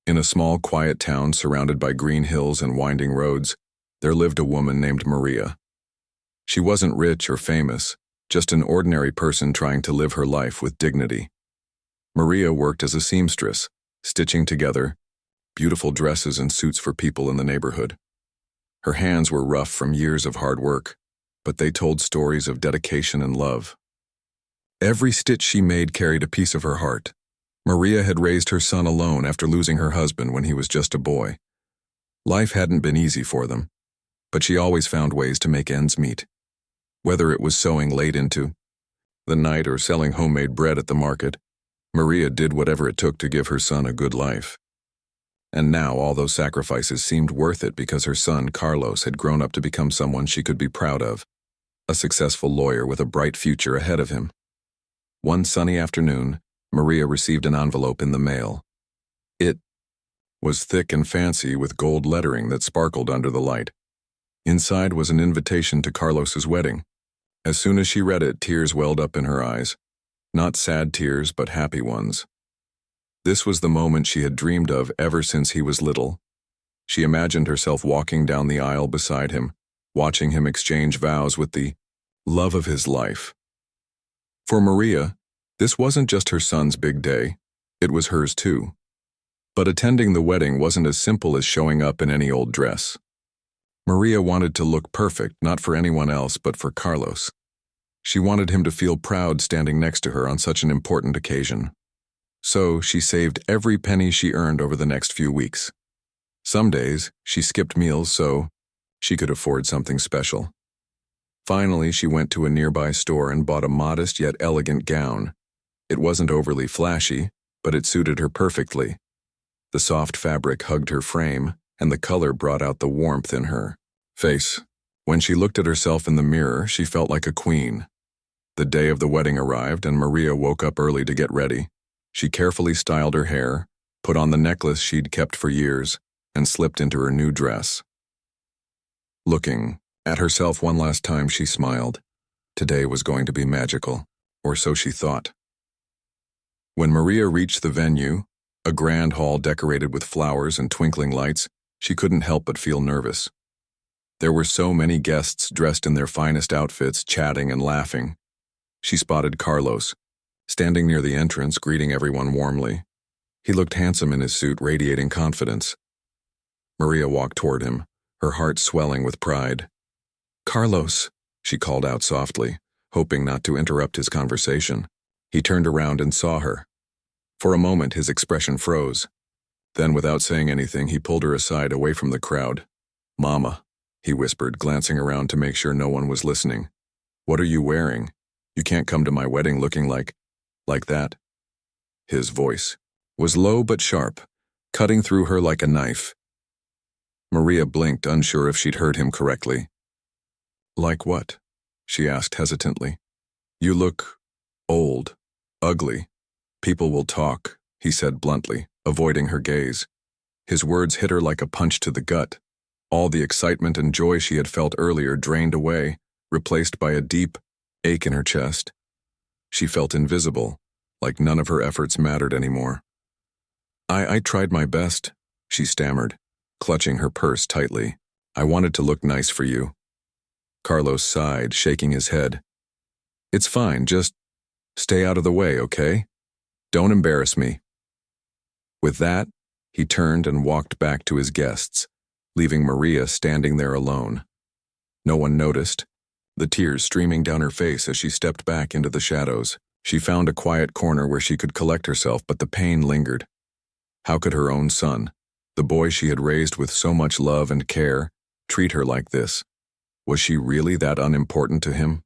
In a small, quiet town surrounded by green hills and winding roads, there lived a woman named Maria. She wasn't rich or famous, just an ordinary person trying to live her life with dignity. Maria worked as a seamstress, stitching together beautiful dresses and suits for people in the neighborhood. Her hands were rough from years of hard work, but they told stories of dedication and love. Every stitch she made carried a piece of her heart. Maria had raised her son alone after losing her husband when he was just a boy. Life hadn't been easy for them, but she always found ways to make ends meet. Whether it was sewing late into the night or selling homemade bread at the market, Maria did whatever it took to give her son a good life. And now all those sacrifices seemed worth it because her son, Carlos, had grown up to become someone she could be proud of, a successful lawyer with a bright future ahead of him. One sunny afternoon, Maria received an envelope in the mail. It was thick and fancy with gold lettering that sparkled under the light. Inside was an invitation to Carlos's wedding. As soon as she read it, tears welled up in her eyes. Not sad tears, but happy ones. This was the moment she had dreamed of ever since he was little. She imagined herself walking down the aisle beside him, watching him exchange vows with the love of his life. For Maria, this wasn't just her son's big day, it was hers too. But attending the wedding wasn't as simple as showing up in any old dress. Maria wanted to look perfect, not for anyone else, but for Carlos. She wanted him to feel proud standing next to her on such an important occasion. So she saved every penny she earned over the next few weeks. Some days, she skipped meals so she could afford something special. Finally, she went to a nearby store and bought a modest yet elegant gown. It wasn't overly flashy, but it suited her perfectly. The soft fabric hugged her frame, and the color brought out the warmth in her face. When she looked at herself in the mirror, she felt like a queen. The day of the wedding arrived, and Maria woke up early to get ready. She carefully styled her hair, put on the necklace she'd kept for years, and slipped into her new dress. Looking at herself one last time, she smiled. Today was going to be magical, or so she thought. When Maria reached the venue, a grand hall decorated with flowers and twinkling lights, she couldn't help but feel nervous. There were so many guests dressed in their finest outfits, chatting and laughing. She spotted Carlos, standing near the entrance, greeting everyone warmly. He looked handsome in his suit, radiating confidence. Maria walked toward him, her heart swelling with pride. "Carlos," she called out softly, hoping not to interrupt his conversation. He turned around and saw her. For a moment, his expression froze. Then, without saying anything, he pulled her aside away from the crowd. "Mama," he whispered, glancing around to make sure no one was listening. "What are you wearing? You can't come to my wedding looking like that." His voice was low but sharp, cutting through her like a knife. Maria blinked, unsure if she'd heard him correctly. "Like what?" she asked hesitantly. "You look old, ugly. People will talk," he said bluntly, avoiding her gaze. His words hit her like a punch to the gut. All the excitement and joy she had felt earlier drained away, replaced by a deep ache in her chest. She felt invisible, like none of her efforts mattered anymore. I tried my best," she stammered, clutching her purse tightly. "I wanted to look nice for you." Carlos sighed, shaking his head. "It's fine, just stay out of the way, okay? Don't embarrass me." With that, he turned and walked back to his guests, leaving Maria standing there alone. No one noticed, the tears streaming down her face as she stepped back into the shadows. She found a quiet corner where she could collect herself, but the pain lingered. How could her own son, the boy she had raised with so much love and care, treat her like this? Was she really that unimportant to him?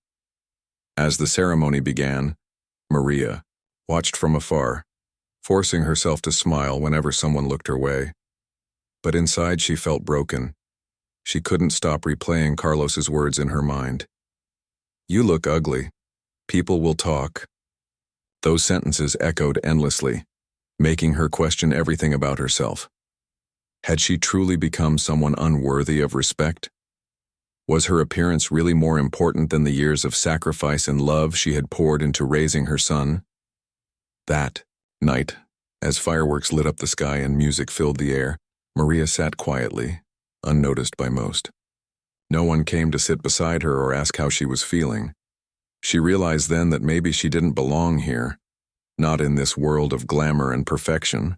As the ceremony began, Maria watched from afar, forcing herself to smile whenever someone looked her way. But inside she felt broken. She couldn't stop replaying Carlos's words in her mind. "You look ugly. People will talk." Those sentences echoed endlessly, making her question everything about herself. Had she truly become someone unworthy of respect? Was her appearance really more important than the years of sacrifice and love she had poured into raising her son? That night, As fireworks lit up the sky and music filled the air, Maria sat quietly, unnoticed by most. No one came to sit beside her or ask how she was feeling. She realized then that maybe she didn't belong here, not in this world of glamour and perfection.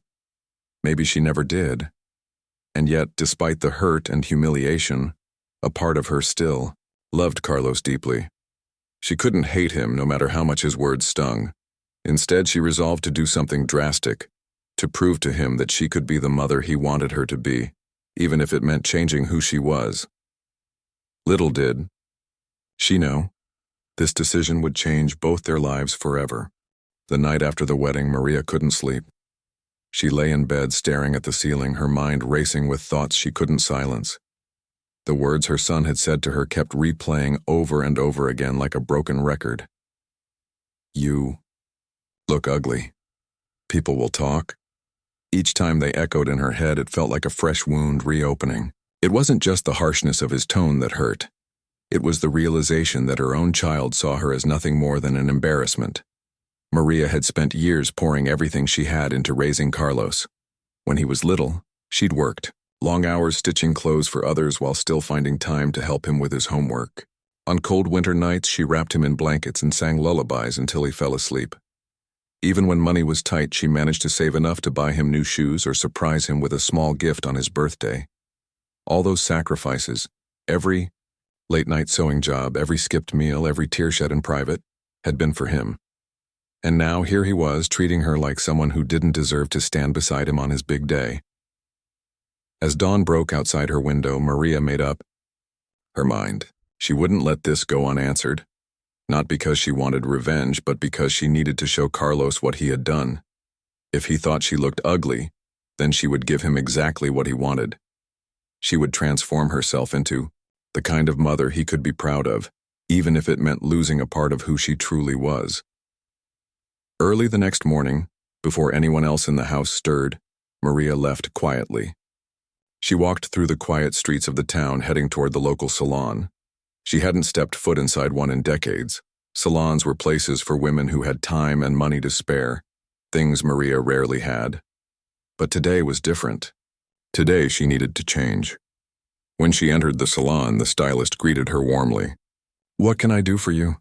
Maybe she never did. And yet, despite the hurt and humiliation, a part of her still loved Carlos deeply. She couldn't hate him no matter how much his words stung. Instead, she resolved to do something drastic, to prove to him that she could be the mother he wanted her to be, even if it meant changing who she was. Little did she know, this decision would change both their lives forever. The night after the wedding, Maria couldn't sleep. She lay in bed staring at the ceiling, her mind racing with thoughts she couldn't silence. The words her son had said to her kept replaying over and over again like a broken record. You look ugly. People will talk. Each time they echoed in her head, it felt like a fresh wound reopening. It wasn't just the harshness of his tone that hurt. It was the realization that her own child saw her as nothing more than an embarrassment. Maria had spent years pouring everything she had into raising Carlos. When he was little, she'd worked, long hours stitching clothes for others while still finding time to help him with his homework. On cold winter nights, she wrapped him in blankets and sang lullabies until he fell asleep. Even when money was tight, she managed to save enough to buy him new shoes or surprise him with a small gift on his birthday. All those sacrifices, every late-night sewing job, every skipped meal, every tear shed in private, had been for him. And now here he was, treating her like someone who didn't deserve to stand beside him on his big day. As dawn broke outside her window, Maria made up her mind. She wouldn't let this go unanswered. Not because she wanted revenge, but because she needed to show Carlos what he had done. If he thought she looked ugly, then she would give him exactly what he wanted. She would transform herself into the kind of mother he could be proud of, even if it meant losing a part of who she truly was. Early the next morning, before anyone else in the house stirred, Maria left quietly. She walked through the quiet streets of the town, heading toward the local salon. She hadn't stepped foot inside one in decades. Salons were places for women who had time and money to spare, things Maria rarely had. But today was different. Today she needed to change. When she entered the salon, the stylist greeted her warmly. "What can I do for you?"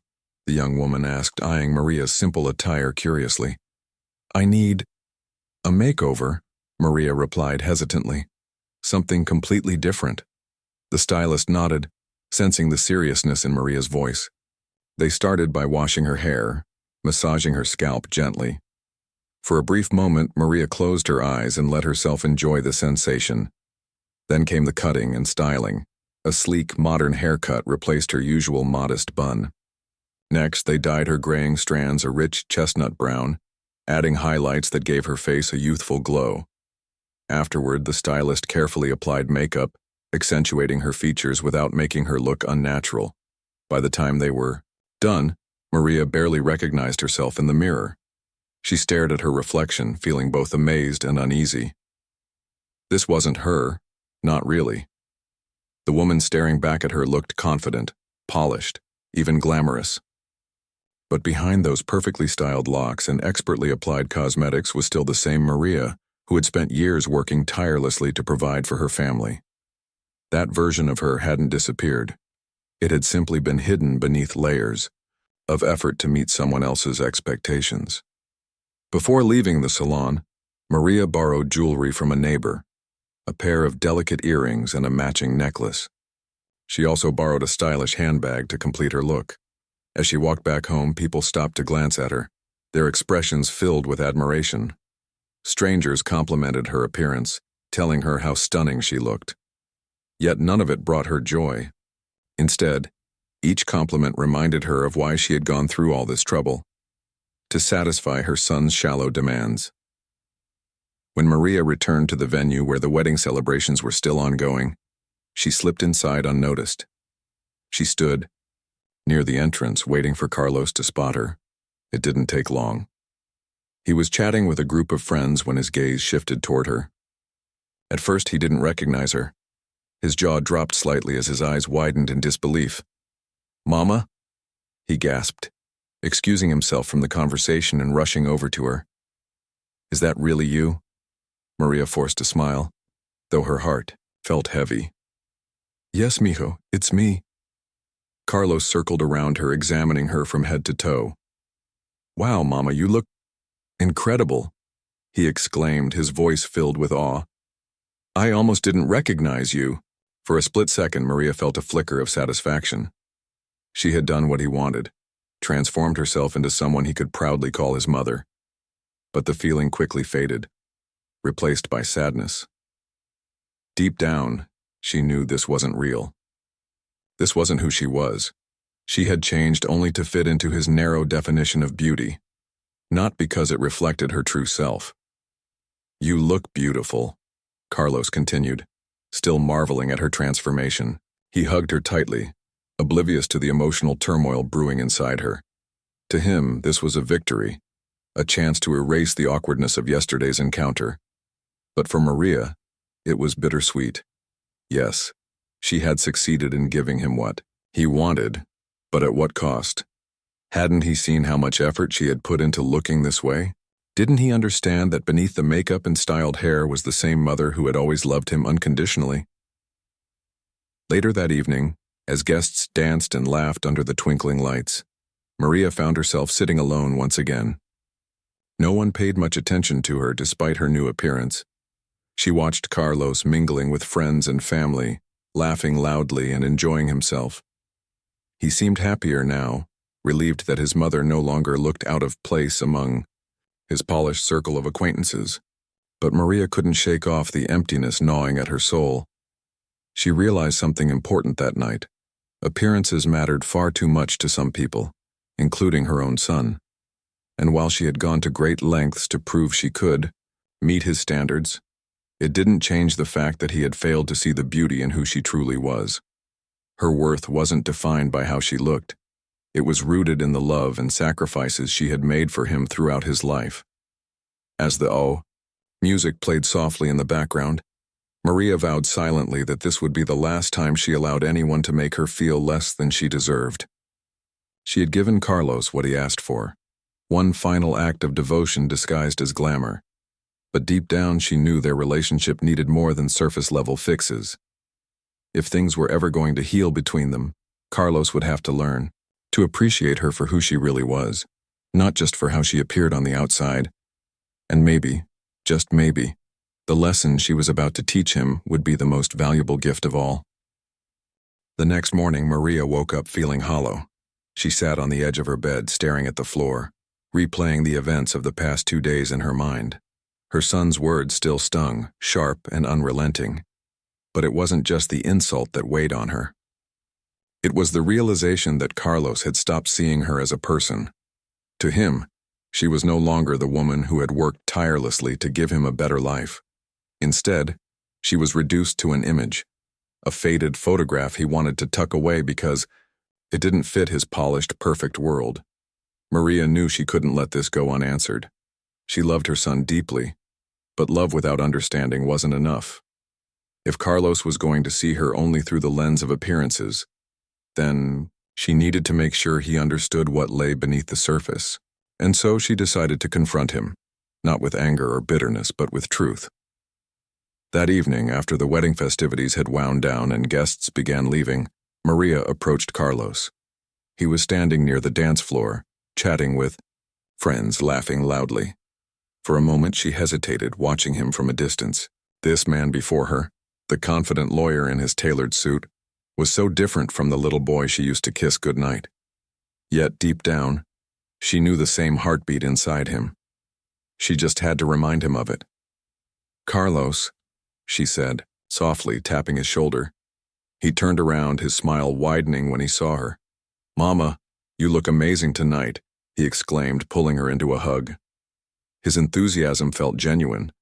the young woman asked, eyeing Maria's simple attire curiously. "I need a makeover," Maria replied hesitantly. "Something completely different." The stylist nodded, sensing the seriousness in Maria's voice. They started by washing her hair, massaging her scalp gently. For a brief moment, Maria closed her eyes and let herself enjoy the sensation. Then came the cutting and styling. A sleek, modern haircut replaced her usual modest bun. Next, they dyed her graying strands a rich chestnut brown, adding highlights that gave her face a youthful glow. Afterward, the stylist carefully applied makeup, accentuating her features without making her look unnatural. By the time they were done, Maria barely recognized herself in the mirror. She stared at her reflection, feeling both amazed and uneasy. This wasn't her, not really. The woman staring back at her looked confident, polished, even glamorous. But behind those perfectly styled locks and expertly applied cosmetics was still the same Maria, who had spent years working tirelessly to provide for her family. That version of her hadn't disappeared. It had simply been hidden beneath layers of effort to meet someone else's expectations. Before leaving the salon, Maria borrowed jewelry from a neighbor, a pair of delicate earrings and a matching necklace. She also borrowed a stylish handbag to complete her look. As she walked back home, people stopped to glance at her, their expressions filled with admiration. Strangers complimented her appearance, telling her how stunning she looked. Yet none of it brought her joy. Instead, each compliment reminded her of why she had gone through all this trouble, to satisfy her son's shallow demands. When Maria returned to the venue where the wedding celebrations were still ongoing, she slipped inside unnoticed. She stood near the entrance, waiting for Carlos to spot her. It didn't take long. He was chatting with a group of friends when his gaze shifted toward her. At first, he didn't recognize her. His jaw dropped slightly as his eyes widened in disbelief. "Mama?" he gasped, excusing himself from the conversation and rushing over to her. Is that really you? Maria forced a smile, though her heart felt heavy. Yes, mijo, it's me. Carlos circled around her, examining her from head to toe. Wow, Mama, you look incredible, he exclaimed, his voice filled with awe. I almost didn't recognize you. For a split second, Maria felt a flicker of satisfaction. She had done what he wanted, transformed herself into someone he could proudly call his mother. But the feeling quickly faded, replaced by sadness. Deep down, she knew this wasn't real. This wasn't who she was. She had changed only to fit into his narrow definition of beauty, not because it reflected her true self. You look beautiful, Carlos continued, still marveling at her transformation. He hugged her tightly, oblivious to the emotional turmoil brewing inside her. To him, this was a victory, a chance to erase the awkwardness of yesterday's encounter. But for Maria, it was bittersweet. Yes, she had succeeded in giving him what he wanted, but at what cost? Hadn't he seen how much effort she had put into looking this way? Didn't he understand that beneath the makeup and styled hair was the same mother who had always loved him unconditionally? Later that evening, as guests danced and laughed under the twinkling lights, Maria found herself sitting alone once again. No one paid much attention to her despite her new appearance. She watched Carlos mingling with friends and family, laughing loudly and enjoying himself. He seemed happier now, relieved that his mother no longer looked out of place among his polished circle of acquaintances. But Maria couldn't shake off the emptiness gnawing at her soul. She realized something important that night. Appearances mattered far too much to some people, including her own son. And while she had gone to great lengths to prove she could meet his standards, it didn't change the fact that he had failed to see the beauty in who she truly was. Her worth wasn't defined by how she looked. It was rooted in the love and sacrifices she had made for him throughout his life. As the music played softly in the background, Maria vowed silently that this would be the last time she allowed anyone to make her feel less than she deserved. She had given Carlos what he asked for, one final act of devotion disguised as glamour. But deep down she knew their relationship needed more than surface-level fixes. If things were ever going to heal between them, Carlos would have to learn to appreciate her for who she really was, not just for how she appeared on the outside. And maybe, just maybe, the lesson she was about to teach him would be the most valuable gift of all. The next morning, Maria woke up feeling hollow. She sat on the edge of her bed, staring at the floor, replaying the events of the past 2 days in her mind. Her son's words still stung, sharp and unrelenting. But it wasn't just the insult that weighed on her. It was the realization that Carlos had stopped seeing her as a person. To him, she was no longer the woman who had worked tirelessly to give him a better life. Instead, she was reduced to an image, a faded photograph he wanted to tuck away because it didn't fit his polished, perfect world. Maria knew she couldn't let this go unanswered. She loved her son deeply, but love without understanding wasn't enough. If Carlos was going to see her only through the lens of appearances, then she needed to make sure he understood what lay beneath the surface. And so she decided to confront him, not with anger or bitterness, but with truth. That evening, after the wedding festivities had wound down and guests began leaving, Maria approached Carlos. He was standing near the dance floor, chatting with friends, laughing loudly. For a moment she hesitated, watching him from a distance. This man before her, the confident lawyer in his tailored suit, was so different from the little boy she used to kiss goodnight. Yet deep down, she knew the same heartbeat inside him. She just had to remind him of it. "Carlos," she said, softly tapping his shoulder. He turned around, his smile widening when he saw her. "Mama, you look amazing tonight," he exclaimed, pulling her into a hug. His enthusiasm felt genuine,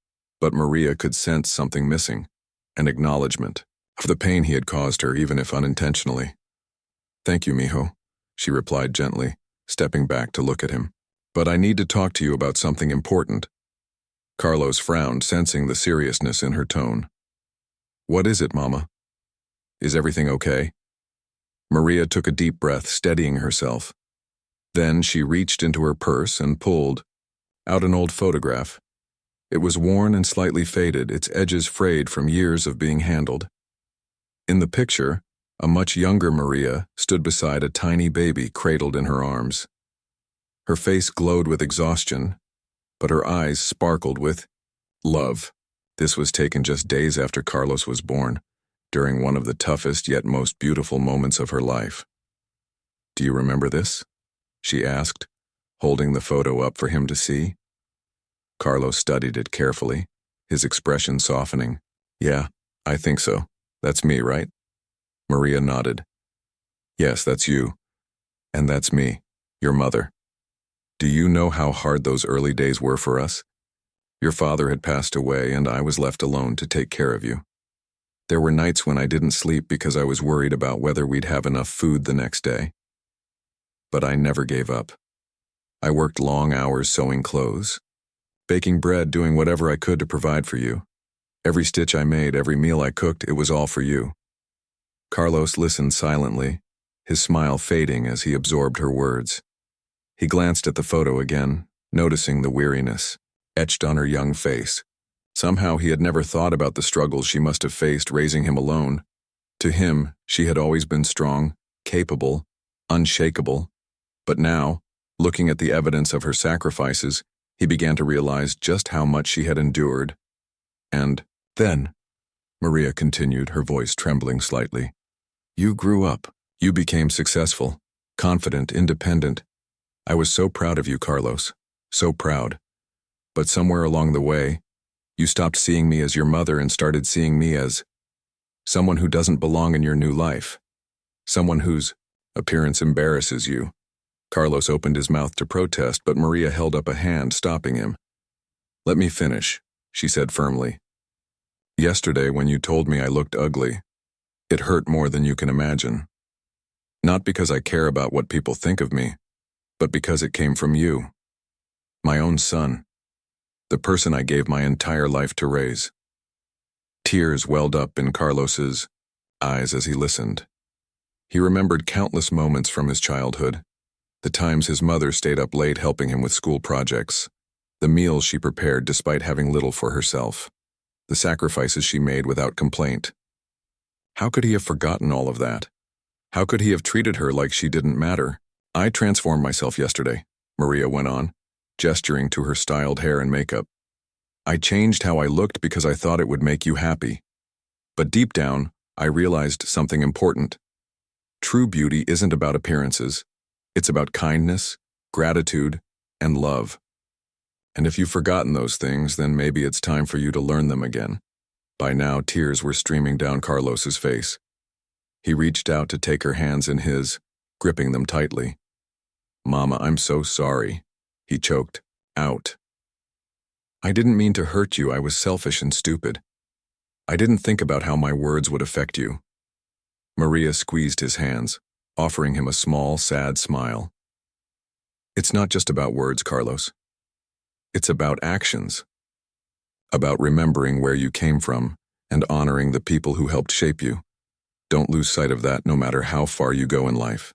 but Maria could sense something missing, an acknowledgement of the pain he had caused her, even if unintentionally. "Thank you, mijo," she replied gently, stepping back to look at him. "But I need to talk to you about something important." Carlos frowned, sensing the seriousness in her tone. "What is it, Mama? Is everything okay?" Maria took a deep breath, steadying herself. Then she reached into her purse and pulled out an old photograph. It was worn and slightly faded, its edges frayed from years of being handled. In the picture, a much younger Maria stood beside a tiny baby cradled in her arms. Her face glowed with exhaustion, but her eyes sparkled with love. This was taken just days after Carlos was born, during one of the toughest yet most beautiful moments of her life. "Do you remember this?" she asked, holding the photo up for him to see. Carlos studied it carefully, his expression softening. "Yeah, I think so. That's me, right?" Maria nodded. "Yes, that's you. And that's me, your mother. Do you know how hard those early days were for us? Your father had passed away and I was left alone to take care of you. There were nights when I didn't sleep because I was worried about whether we'd have enough food the next day. But I never gave up. I worked long hours sewing clothes, baking bread, doing whatever I could to provide for you. Every stitch I made, every meal I cooked, it was all for you." Carlos listened silently, his smile fading as he absorbed her words. He glanced at the photo again, noticing the weariness etched on her young face. Somehow he had never thought about the struggles she must have faced raising him alone. To him, she had always been strong, capable, unshakable. But now, looking at the evidence of her sacrifices, he began to realize just how much she had endured. "And then," Maria continued, her voice trembling slightly, "you grew up. You became successful, confident, independent. I was so proud of you, Carlos. So proud. But somewhere along the way, you stopped seeing me as your mother and started seeing me as someone who doesn't belong in your new life. Someone whose appearance embarrasses you." Carlos opened his mouth to protest, but Maria held up a hand, stopping him. "Let me finish," she said firmly. "Yesterday, when you told me I looked ugly, it hurt more than you can imagine. Not because I care about what people think of me, but because it came from you. My own son. The person I gave my entire life to raise." Tears welled up in Carlos's eyes as he listened. He remembered countless moments from his childhood, the times his mother stayed up late helping him with school projects, the meals she prepared despite having little for herself, the sacrifices she made without complaint. How could he have forgotten all of that? How could he have treated her like she didn't matter? "I transformed myself yesterday," Maria went on, gesturing to her styled hair and makeup. "I changed how I looked because I thought it would make you happy. But deep down, I realized something important. True beauty isn't about appearances. It's about kindness, gratitude, and love. And if you've forgotten those things, then maybe it's time for you to learn them again." By now, tears were streaming down Carlos's face. He reached out to take her hands in his, gripping them tightly. "Mama, I'm so sorry," he choked out. "I didn't mean to hurt you. I was selfish and stupid. I didn't think about how my words would affect you." Maria squeezed his hands, offering him a small, sad smile. "It's not just about words, Carlos. It's about actions. About remembering where you came from and honoring the people who helped shape you. Don't lose sight of that no matter how far you go in life."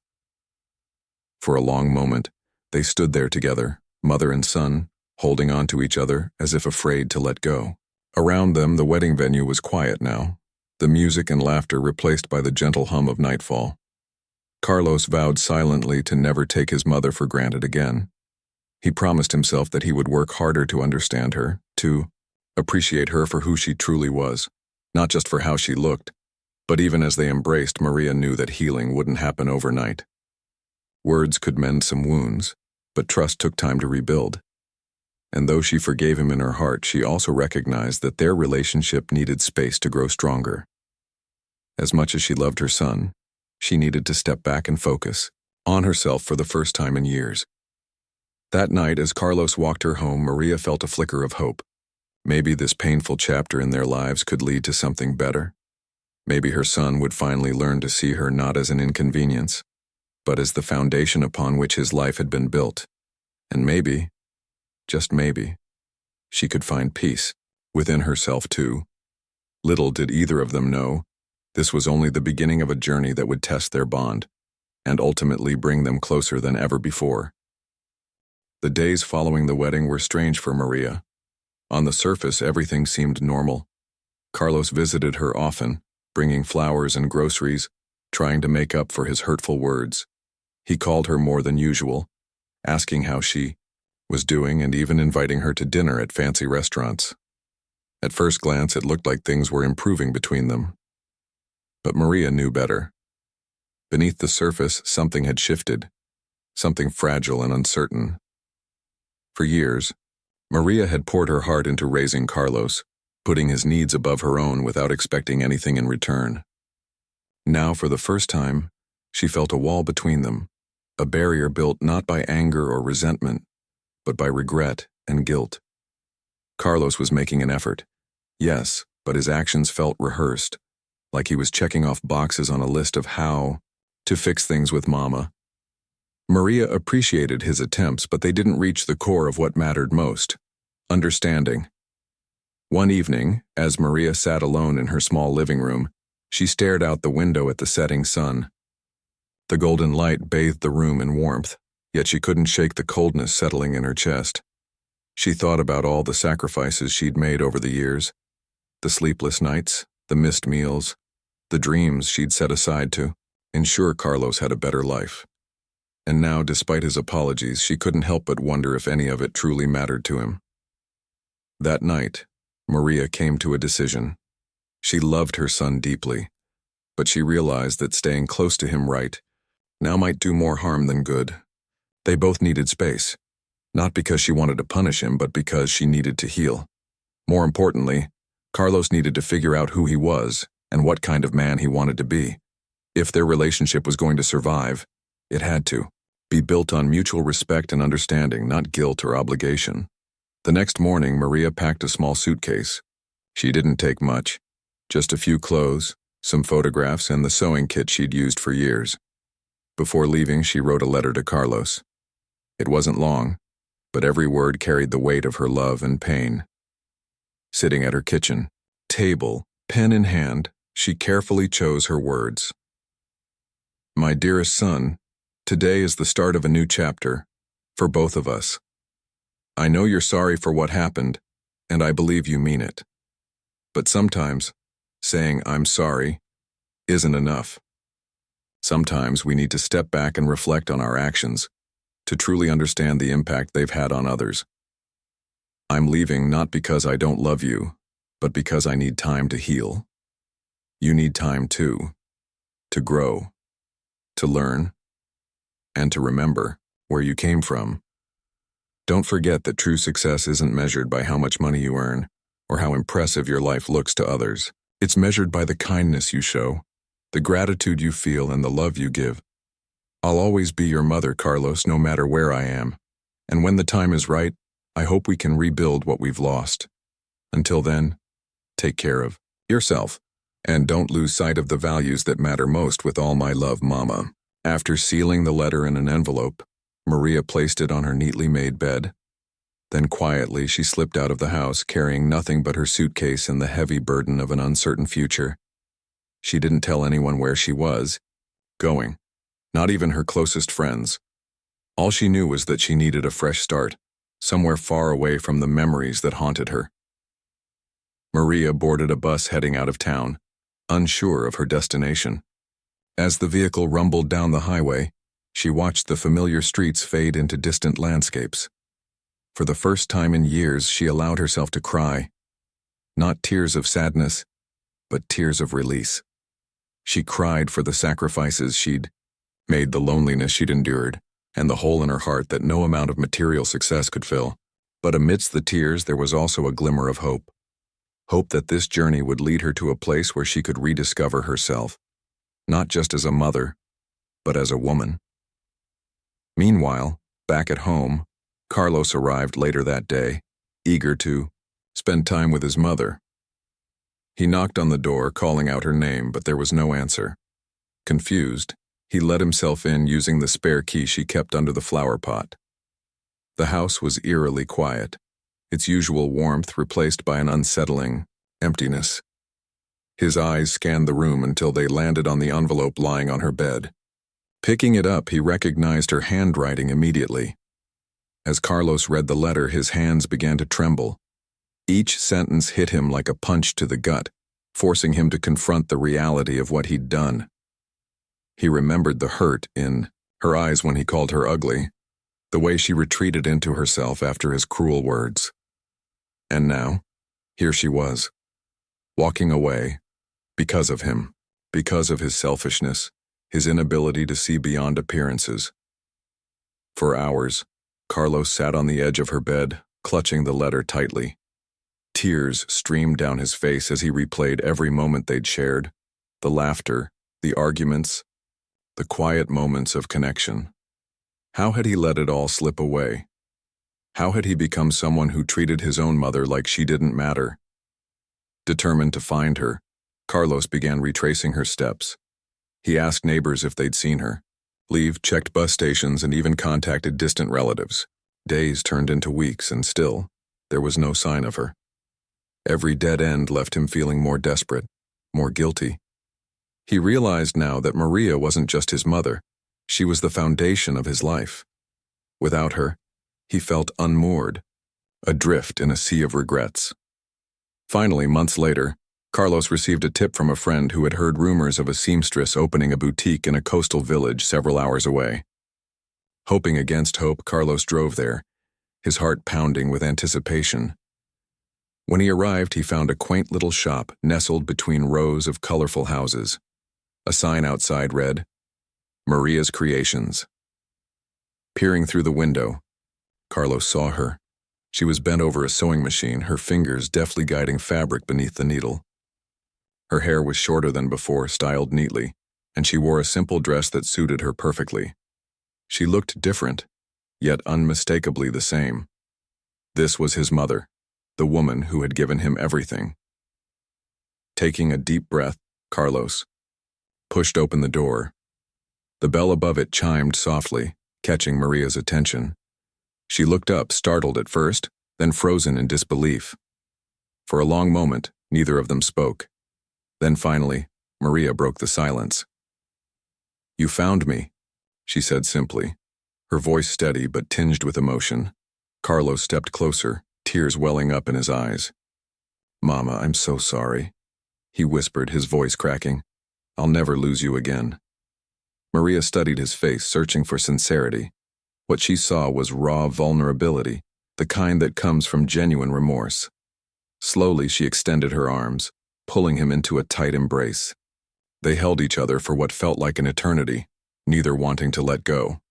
For a long moment, they stood there together, mother and son, holding on to each other as if afraid to let go. Around them, the wedding venue was quiet now, the music and laughter replaced by the gentle hum of nightfall. Carlos vowed silently to never take his mother for granted again. He promised himself that he would work harder to understand her, to appreciate her for who she truly was, not just for how she looked. But even as they embraced, Maria knew that healing wouldn't happen overnight. Words could mend some wounds, but trust took time to rebuild. And though she forgave him in her heart, she also recognized that their relationship needed space to grow stronger. As much as she loved her son, she needed to step back and focus on herself for the first time in years. That night, as Carlos walked her home, Maria felt a flicker of hope. Maybe this painful chapter in their lives could lead to something better. Maybe her son would finally learn to see her not as an inconvenience, but as the foundation upon which his life had been built. And maybe, just maybe, she could find peace within herself too. Little did either of them know, this was only the beginning of a journey that would test their bond, and ultimately bring them closer than ever before. The days following the wedding were strange for Maria. On the surface, everything seemed normal. Carlos visited her often, bringing flowers and groceries, trying to make up for his hurtful words. He called her more than usual, asking how she was doing and even inviting her to dinner at fancy restaurants. At first glance, it looked like things were improving between them. But Maria knew better. Beneath the surface, something had shifted, something fragile and uncertain. For years, Maria had poured her heart into raising Carlos, putting his needs above her own without expecting anything in return. Now, for the first time, she felt a wall between them, a barrier built not by anger or resentment, but by regret and guilt. Carlos was making an effort, yes, but his actions felt rehearsed, like he was checking off boxes on a list of how to fix things with Mama. Maria appreciated his attempts, but they didn't reach the core of what mattered most: understanding. One evening, as Maria sat alone in her small living room, she stared out the window at the setting sun. The golden light bathed the room in warmth, yet she couldn't shake the coldness settling in her chest. She thought about all the sacrifices she'd made over the years, the sleepless nights, the missed meals, the dreams she'd set aside to ensure Carlos had a better life. And now, despite his apologies, she couldn't help but wonder if any of it truly mattered to him. That night, Maria came to a decision. She loved her son deeply, but she realized that staying close to him right now might do more harm than good. They both needed space, not because she wanted to punish him, but because she needed to heal. More importantly, Carlos needed to figure out who he was and what kind of man he wanted to be. If their relationship was going to survive, it had to be built on mutual respect and understanding, not guilt or obligation. The next morning, Maria packed a small suitcase. She didn't take much, just a few clothes, some photographs, and the sewing kit she'd used for years. Before leaving, she wrote a letter to Carlos. It wasn't long, but every word carried the weight of her love and pain. Sitting at her kitchen table, pen in hand, she carefully chose her words. My dearest son, today is the start of a new chapter, for both of us. I know you're sorry for what happened, and I believe you mean it. But sometimes, saying I'm sorry isn't enough. Sometimes we need to step back and reflect on our actions to truly understand the impact they've had on others. I'm leaving not because I don't love you, but because I need time to heal. You need time too, to grow, to learn, and to remember where you came from. Don't forget that true success isn't measured by how much money you earn or how impressive your life looks to others. It's measured by the kindness you show, the gratitude you feel, and the love you give. I'll always be your mother, Carlos, no matter where I am. And when the time is right, I hope we can rebuild what we've lost. Until then, take care of yourself, and don't lose sight of the values that matter most. With all my love, Mama. After sealing the letter in an envelope, Maria placed it on her neatly made bed. Then quietly she slipped out of the house, carrying nothing but her suitcase and the heavy burden of an uncertain future. She didn't tell anyone where she was going, not even her closest friends. All she knew was that she needed a fresh start, somewhere far away from the memories that haunted her. Maria boarded a bus heading out of town, unsure of her destination. As the vehicle rumbled down the highway, she watched the familiar streets fade into distant landscapes. For the first time in years, she allowed herself to cry. Not tears of sadness, but tears of release. She cried for the sacrifices she'd made, the loneliness she'd endured, and the hole in her heart that no amount of material success could fill. But amidst the tears, there was also a glimmer of hope. Hope that this journey would lead her to a place where she could rediscover herself, not just as a mother, but as a woman. Meanwhile, back at home, Carlos arrived later that day, eager to spend time with his mother. He knocked on the door, calling out her name, but there was no answer. Confused, he let himself in using the spare key she kept under the flower pot. The house was eerily quiet, its usual warmth replaced by an unsettling emptiness. His eyes scanned the room until they landed on the envelope lying on her bed. Picking it up, he recognized her handwriting immediately. As Carlos read the letter, his hands began to tremble. Each sentence hit him like a punch to the gut, forcing him to confront the reality of what he'd done. He remembered the hurt in her eyes when he called her ugly, the way she retreated into herself after his cruel words. And now, here she was, walking away, because of him, because of his selfishness, his inability to see beyond appearances. For hours, Carlos sat on the edge of her bed, clutching the letter tightly. Tears streamed down his face as he replayed every moment they'd shared, the laughter, the arguments, the quiet moments of connection. How had he let it all slip away? How had he become someone who treated his own mother like she didn't matter? Determined to find her, Carlos began retracing her steps. He asked neighbors if they'd seen her, checked bus stations, and even contacted distant relatives. Days turned into weeks, and still, there was no sign of her. Every dead end left him feeling more desperate, more guilty. He realized now that Maria wasn't just his mother, she was the foundation of his life. Without her, he felt unmoored, adrift in a sea of regrets. Finally, months later, Carlos received a tip from a friend who had heard rumors of a seamstress opening a boutique in a coastal village several hours away. Hoping against hope, Carlos drove there, his heart pounding with anticipation. When he arrived, he found a quaint little shop nestled between rows of colorful houses. A sign outside read, "Maria's Creations." Peering through the window, Carlos saw her. She was bent over a sewing machine, her fingers deftly guiding fabric beneath the needle. Her hair was shorter than before, styled neatly, and she wore a simple dress that suited her perfectly. She looked different, yet unmistakably the same. This was his mother, the woman who had given him everything. Taking a deep breath, Carlos pushed open the door. The bell above it chimed softly, catching Maria's attention. She looked up, startled at first, then frozen in disbelief. For a long moment, neither of them spoke. Then finally, Maria broke the silence. "You found me," she said simply, her voice steady but tinged with emotion. Carlos stepped closer, tears welling up in his eyes. "Mama, I'm so sorry," he whispered, his voice cracking. "I'll never lose you again." Maria studied his face, searching for sincerity. What she saw was raw vulnerability, the kind that comes from genuine remorse. Slowly, she extended her arms, pulling him into a tight embrace. They held each other for what felt like an eternity, neither wanting to let go.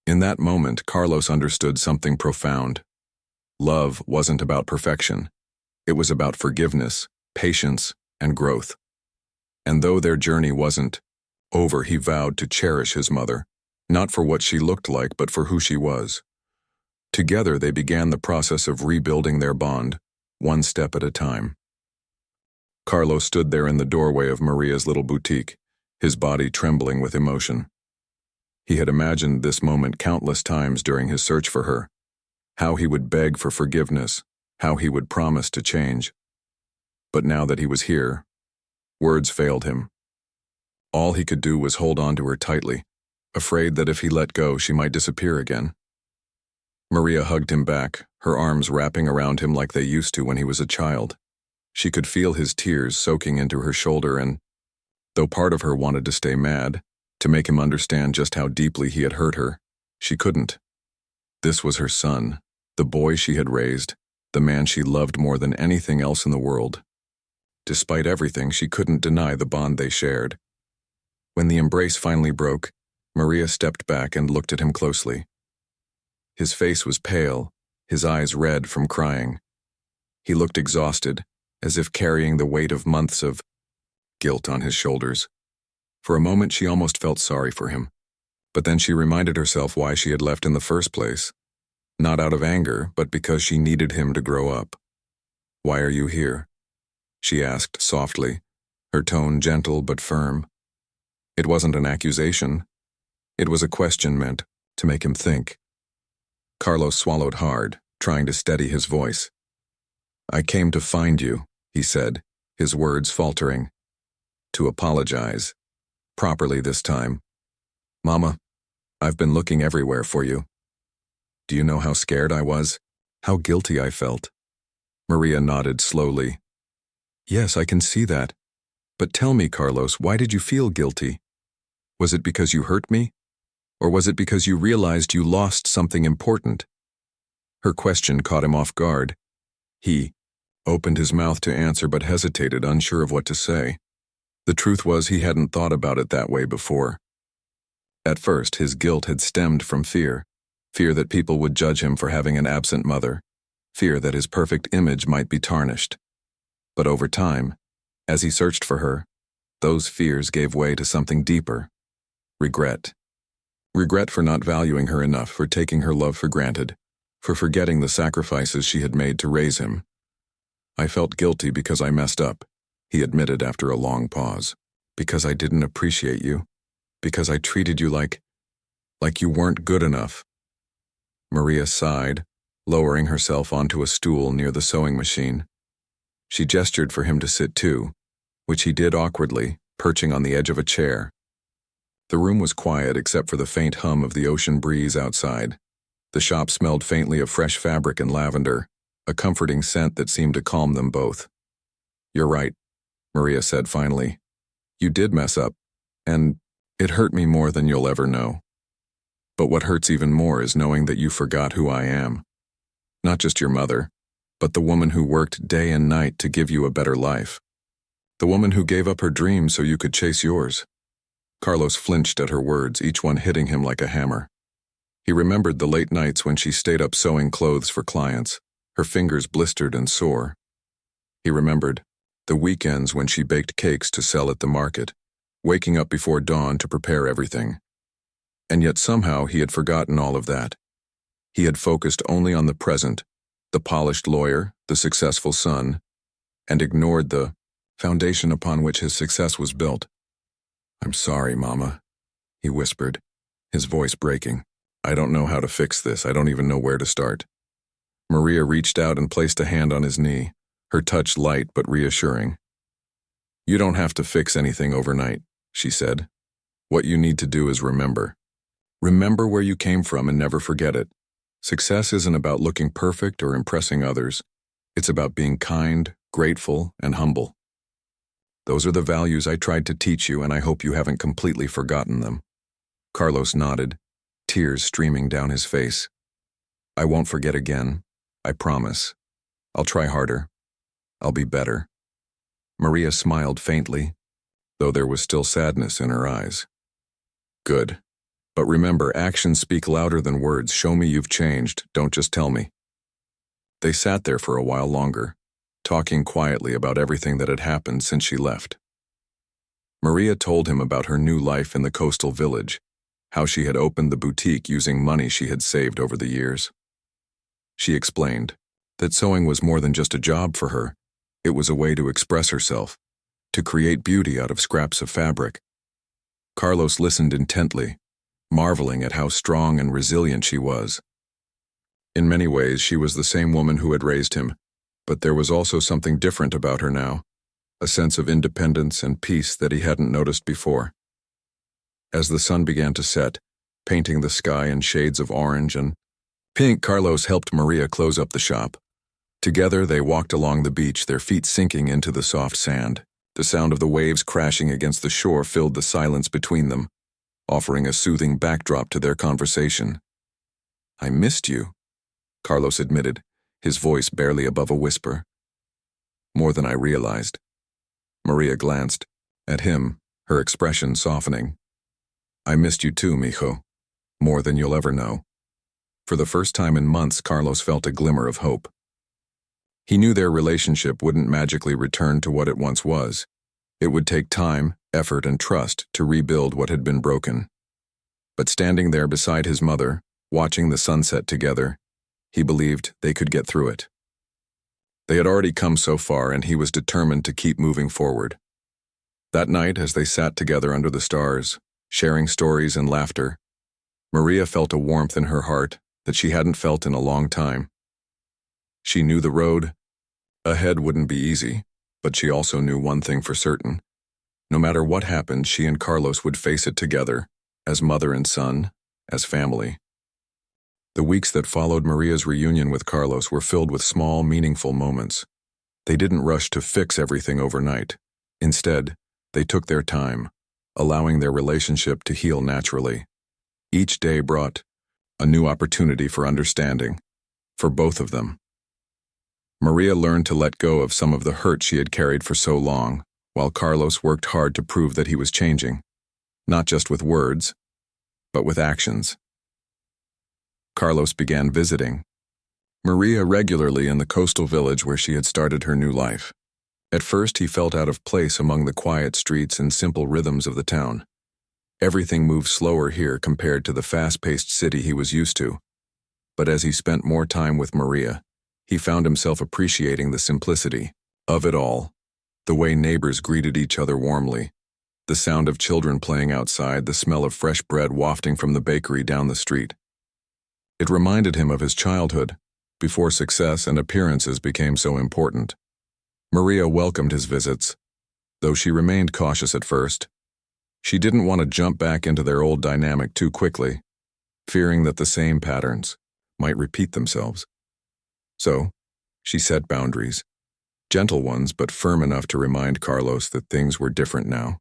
In that moment, Carlos understood something profound. Love wasn't about perfection. It was about forgiveness, patience, and growth. And though their journey wasn't over, he vowed to cherish his mother, not for what she looked like, but for who she was. Together, they began the process of rebuilding their bond, one step at a time. Carlos stood there in the doorway of Maria's little boutique, his body trembling with emotion. He had imagined this moment countless times during his search for her, how he would beg for forgiveness, how he would promise to change. But now that he was here, words failed him. All he could do was hold on to her tightly, afraid that if he let go, she might disappear again. Maria hugged him back, her arms wrapping around him like they used to when he was a child. She could feel his tears soaking into her shoulder, and, though part of her wanted to stay mad, to make him understand just how deeply he had hurt her, she couldn't. This was her son, the boy she had raised, the man she loved more than anything else in the world. Despite everything, she couldn't deny the bond they shared. When the embrace finally broke, Maria stepped back and looked at him closely. His face was pale, his eyes red from crying. He looked exhausted, as if carrying the weight of months of guilt on his shoulders. For a moment, she almost felt sorry for him. But then she reminded herself why she had left in the first place. Not out of anger, but because she needed him to grow up. "Why are you here?" she asked softly, her tone gentle but firm. It wasn't an accusation. It was a question meant to make him think. Carlos swallowed hard, trying to steady his voice. "I came to find you," he said, his words faltering. "To apologize. Properly this time. Mama, I've been looking everywhere for you. Do you know how scared I was? How guilty I felt? Maria nodded slowly. Yes, I can see that. But tell me, Carlos, why did you feel guilty? Was it because you hurt me? Or was it because you realized you lost something important? Her question caught him off guard. He opened his mouth to answer but hesitated, unsure of what to say. The truth was he hadn't thought about it that way before. At first, his guilt had stemmed from fear. Fear that people would judge him for having an absent mother. Fear that his perfect image might be tarnished. But over time, as he searched for her, those fears gave way to something deeper. Regret. Regret for not valuing her enough, for taking her love for granted, for forgetting the sacrifices she had made to raise him. I felt guilty because I messed up, he admitted after a long pause. Because I didn't appreciate you. Because I treated you like you weren't good enough. Maria sighed, lowering herself onto a stool near the sewing machine. She gestured for him to sit too, which he did awkwardly, perching on the edge of a chair. The room was quiet except for the faint hum of the ocean breeze outside. The shop smelled faintly of fresh fabric and lavender, a comforting scent that seemed to calm them both. You're right, Maria said finally. You did mess up, and it hurt me more than you'll ever know. But what hurts even more is knowing that you forgot who I am. Not just your mother, but the woman who worked day and night to give you a better life. The woman who gave up her dreams so you could chase yours. Carlos flinched at her words, each one hitting him like a hammer. He remembered the late nights when she stayed up sewing clothes for clients, her fingers blistered and sore. He remembered the weekends when she baked cakes to sell at the market, waking up before dawn to prepare everything. And yet somehow he had forgotten all of that. He had focused only on the present, the polished lawyer, the successful son, and ignored the foundation upon which his success was built. I'm sorry, Mama, he whispered, his voice breaking. I don't know how to fix this. I don't even know where to start. Maria reached out and placed a hand on his knee, her touch light but reassuring. You don't have to fix anything overnight, she said. What you need to do is remember. Remember where you came from and never forget it. Success isn't about looking perfect or impressing others. It's about being kind, grateful, and humble. Those are the values I tried to teach you, and I hope you haven't completely forgotten them. Carlos nodded, tears streaming down his face. I won't forget again. I promise. I'll try harder. I'll be better. Maria smiled faintly, though there was still sadness in her eyes. Good. But remember, actions speak louder than words. Show me you've changed. Don't just tell me. They sat there for a while longer, talking quietly about everything that had happened since she left. Maria told him about her new life in the coastal village, how she had opened the boutique using money she had saved over the years. She explained that sewing was more than just a job for her. It was a way to express herself, to create beauty out of scraps of fabric. Carlos listened intently, marveling at how strong and resilient she was. In many ways, she was the same woman who had raised him, but there was also something different about her now, a sense of independence and peace that he hadn't noticed before. As the sun began to set, painting the sky in shades of orange and pink, Carlos helped Maria close up the shop. Together, they walked along the beach, their feet sinking into the soft sand. The sound of the waves crashing against the shore filled the silence between them, offering a soothing backdrop to their conversation. I missed you, Carlos admitted, his voice barely above a whisper. More than I realized. Maria glanced at him, her expression softening. I missed you too, mijo. More than you'll ever know. For the first time in months, Carlos felt a glimmer of hope. He knew their relationship wouldn't magically return to what it once was. It would take time, effort, and trust to rebuild what had been broken. But standing there beside his mother, watching the sunset together, he believed they could get through it. They had already come so far, and he was determined to keep moving forward. That night, as they sat together under the stars, sharing stories and laughter, Maria felt a warmth in her heart that she hadn't felt in a long time. She knew the road ahead wouldn't be easy, but she also knew one thing for certain. No matter what happened, she and Carlos would face it together, as mother and son, as family. The weeks that followed Maria's reunion with Carlos were filled with small, meaningful moments. They didn't rush to fix everything overnight. Instead, they took their time, allowing their relationship to heal naturally. Each day brought a new opportunity for understanding, for both of them. Maria learned to let go of some of the hurt she had carried for so long, while Carlos worked hard to prove that he was changing, not just with words, but with actions. Carlos began visiting Maria regularly in the coastal village where she had started her new life. At first, he felt out of place among the quiet streets and simple rhythms of the town. Everything moved slower here compared to the fast-paced city he was used to. But as he spent more time with Maria, he found himself appreciating the simplicity of it all, the way neighbors greeted each other warmly, the sound of children playing outside, the smell of fresh bread wafting from the bakery down the street. It reminded him of his childhood, before success and appearances became so important. Maria welcomed his visits, though she remained cautious at first. She didn't want to jump back into their old dynamic too quickly, fearing that the same patterns might repeat themselves. So, she set boundaries, gentle ones but firm enough to remind Carlos that things were different now.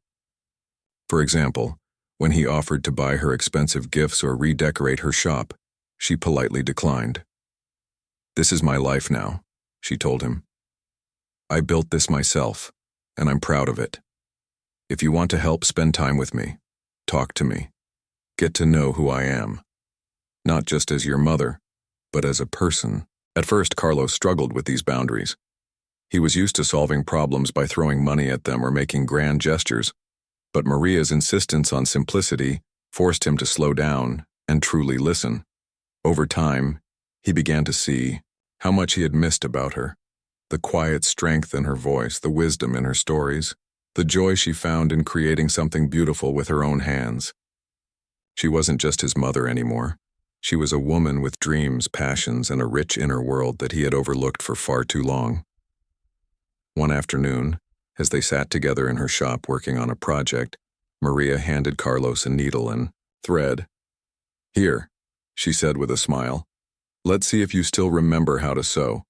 For example, when he offered to buy her expensive gifts or redecorate her shop, she politely declined. "This is my life now," she told him. "I built this myself, and I'm proud of it. If you want to help, spend time with me. Talk to me. Get to know who I am. Not just as your mother, but as a person." At first, Carlos struggled with these boundaries. He was used to solving problems by throwing money at them or making grand gestures, but Maria's insistence on simplicity forced him to slow down and truly listen. Over time, he began to see how much he had missed about her. The quiet strength in her voice, the wisdom in her stories, the joy she found in creating something beautiful with her own hands. She wasn't just his mother anymore. She was a woman with dreams, passions, and a rich inner world that he had overlooked for far too long. One afternoon, as they sat together in her shop working on a project, Maria handed Carlos a needle and thread. "Here," she said with a smile. "Let's see if you still remember how to sew."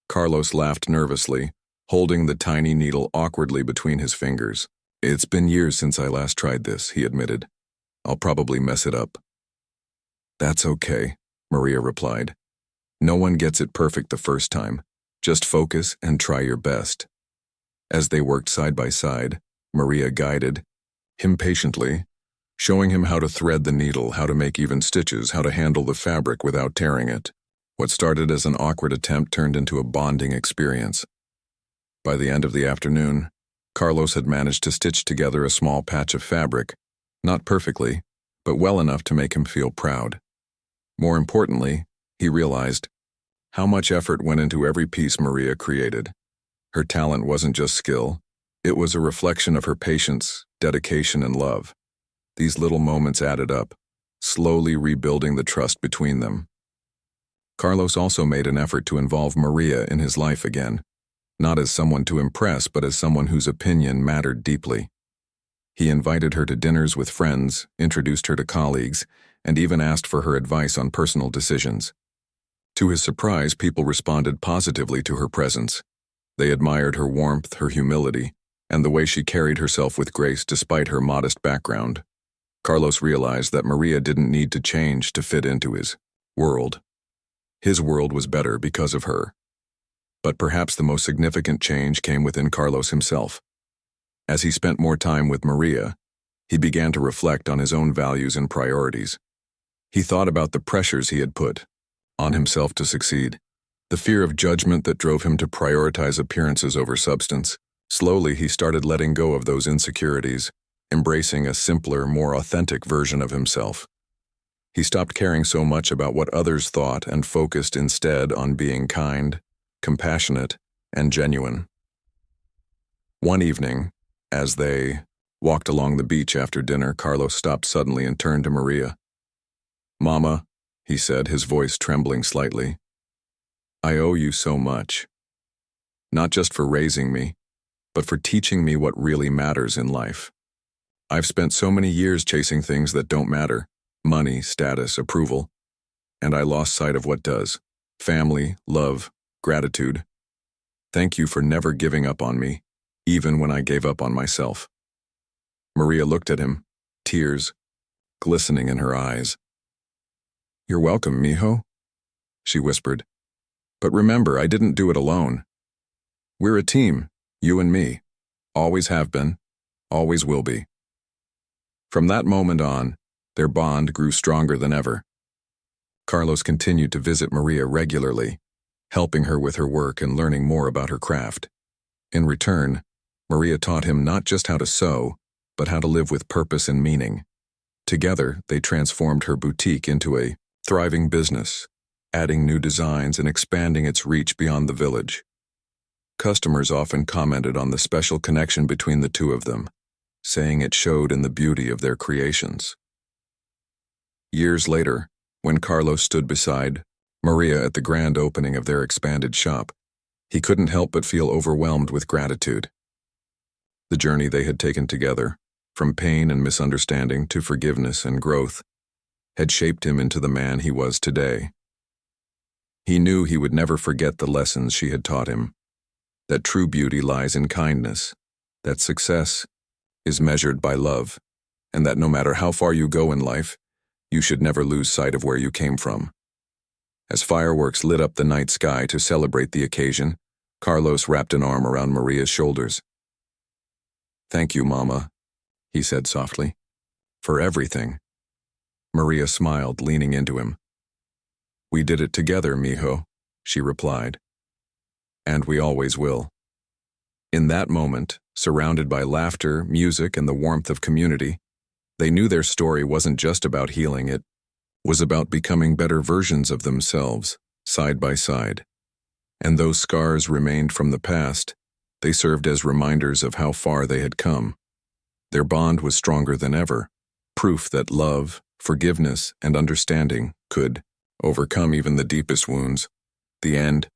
Carlos laughed nervously, holding the tiny needle awkwardly between his fingers. "It's been years since I last tried this," he admitted. "I'll probably mess it up." "That's okay," Maria replied. "No one gets it perfect the first time. Just focus and try your best." As they worked side by side, Maria guided him patiently, showing him how to thread the needle, how to make even stitches, how to handle the fabric without tearing it. What started as an awkward attempt turned into a bonding experience. By the end of the afternoon, Carlos had managed to stitch together a small patch of fabric, not perfectly, but well enough to make him feel proud. More importantly, he realized how much effort went into every piece Maria created. Her talent wasn't just skill, it was a reflection of her patience, dedication, and love. These little moments added up, slowly rebuilding the trust between them. Carlos also made an effort to involve Maria in his life again, not as someone to impress, but as someone whose opinion mattered deeply. He invited her to dinners with friends, introduced her to colleagues, and even asked for her advice on personal decisions. To his surprise, people responded positively to her presence. They admired her warmth, her humility, and the way she carried herself with grace despite her modest background. Carlos realized that Maria didn't need to change to fit into his world. His world was better because of her. But perhaps the most significant change came within Carlos himself. As he spent more time with Maria, he began to reflect on his own values and priorities. He thought about the pressures he had put on himself to succeed, the fear of judgment that drove him to prioritize appearances over substance. Slowly, he started letting go of those insecurities, embracing a simpler, more authentic version of himself. He stopped caring so much about what others thought and focused instead on being kind, compassionate, and genuine. One evening, as they walked along the beach after dinner, Carlos stopped suddenly and turned to Maria. "Mama," he said, his voice trembling slightly, "I owe you so much. Not just for raising me, but for teaching me what really matters in life. I've spent so many years chasing things that don't matter, money, status, approval. and I lost sight of what does. Family, love, gratitude. Thank you for never giving up on me, even when I gave up on myself." Maria looked at him, tears glistening in her eyes. "You're welcome, mijo," she whispered. "But remember, I didn't do it alone. We're a team, you and me. Always have been, always will be." From that moment on, their bond grew stronger than ever. Carlos continued to visit Maria regularly, helping her with her work and learning more about her craft. In return, Maria taught him not just how to sew, but how to live with purpose and meaning. Together, they transformed her boutique into a thriving business, adding new designs and expanding its reach beyond the village. Customers often commented on the special connection between the two of them, saying it showed in the beauty of their creations. Years later, when Carlos stood beside Maria at the grand opening of their expanded shop, he couldn't help but feel overwhelmed with gratitude. The journey they had taken together, from pain and misunderstanding to forgiveness and growth, had shaped him into the man he was today. He knew he would never forget the lessons she had taught him, that true beauty lies in kindness, that success is measured by love, and that no matter how far you go in life, you should never lose sight of where you came from. As fireworks lit up the night sky to celebrate the occasion, Carlos wrapped an arm around Maria's shoulders. "Thank you, Mama," he said softly, "for everything." Maria smiled, leaning into him. "We did it together, mijo," she replied. "And we always will." In that moment, surrounded by laughter, music, and the warmth of community, they knew their story wasn't just about healing, it was about becoming better versions of themselves, side by side. And those scars remained from the past, they served as reminders of how far they had come. Their bond was stronger than ever, proof that love, forgiveness, and understanding could overcome even the deepest wounds. The end.